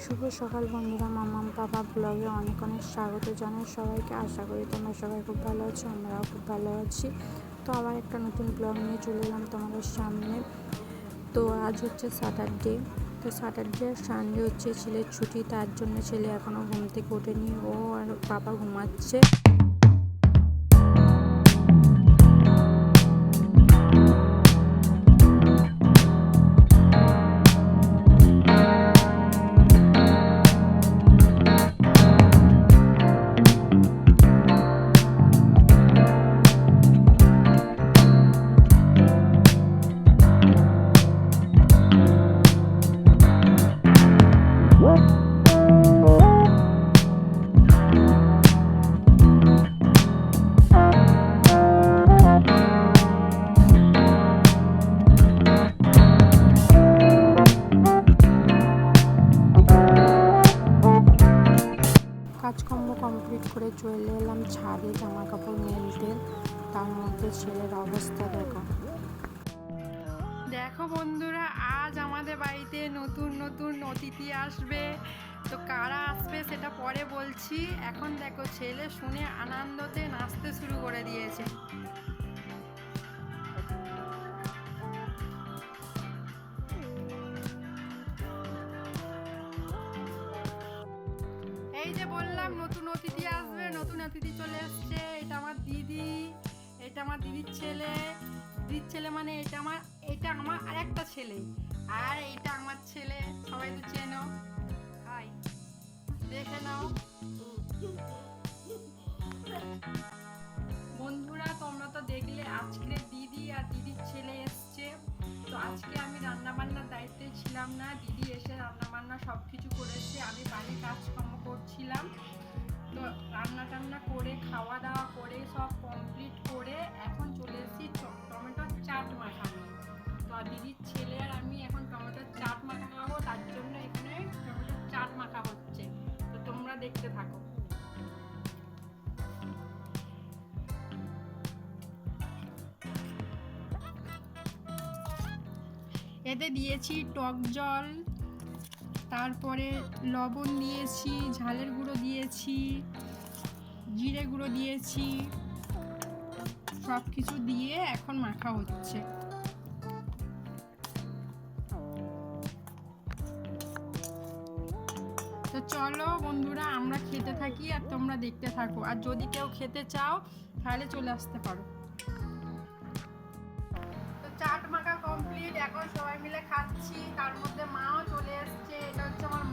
শুভ সকাল বন্ধুরা, মাম্মাম পাপা ব্লগে অনেক অনেক স্বাগত জানাই সবাইকে। আশা করি তোমরা সবাই খুব ভালো আছো, আমরাও খুব ভালো আছি। তো আবার একটা নতুন ব্লগ নিয়ে চলে এলাম তোমাদের সামনে। তো আজ হচ্ছে স্যাটারডে। তো স্যাটারডে আর সানডে হচ্ছে ছেলের ছুটি, তার জন্য ছেলে এখনও ঘুম থেকে ওঠেনি, ও আর পাপা ঘুমাচ্ছে। কাজকর্ম কমপ্লিট করে চলে এলাম ছাদে জামা কাপড় মেলতে। তার মধ্যে ছেলের অবস্থা দেখো বন্ধুরা, আজ আমাদের বাড়িতে নতুন নতুন অতিথি আসবে। তো কারা আসবে সেটা পরে বলছি। এখন দেখো ছেলে শুনে আনন্দতে নাচতে শুরু করে দিয়েছে। এই যে বললাম নতুন অতিথি আসবে, নতুন অতিথি চলে এসছে। এটা আমার দিদি, এটা আমার দিদির ছেলে। দিদির ছেলে মানে এটা আমার আরেকটা ছেলে, আর এটা আমার ছেলে। সবাই তো চেনো, হাই দেখে নাও। বন্ধুরা তোমরা তো দেখলে আজকে দিদি আর দিদির ছেলে এসছে। তো আজকে আমি রান্না বান্নার দায়িত্বে ছিলাম না, দিদি এসে রান্না বান্না সব কিছু করেছে। আমি বাড়ির কাজকর্ম করছিলাম। তো রান্না টান্না করে খাওয়া দাওয়া করে সব কমপ্লিট করে এখন চলে এসেছি টমেটোর চাট মাখানো। তো দিদির ছেলে আর আমি এখন টমেটোর চাট মাখা খাবো, তার জন্য এখানে টমেটোর চাট মাখা হচ্ছে। তো তোমরা দেখতে থাকো। এতে দিয়েছি টক জল, তারপরে লবণ দিয়েছি, ঝালের গুঁড়ো দিয়েছি, জিরে গুঁড়ো দিয়েছি, সব কিছু দিয়ে এখন মাখা হচ্ছে। তো চলো বন্ধুরা আমরা খেতে থাকি আর তোমরা দেখতে থাকো। আর যদি কেউ খেতে চাও তাহলে চলে আসতে পারো। তো চাট মাখা কমপ্লিট, এখন সবাই মিলে খাচ্ছি। তার মধ্যে মাও চলে এসছে। এটা হচ্ছে আমার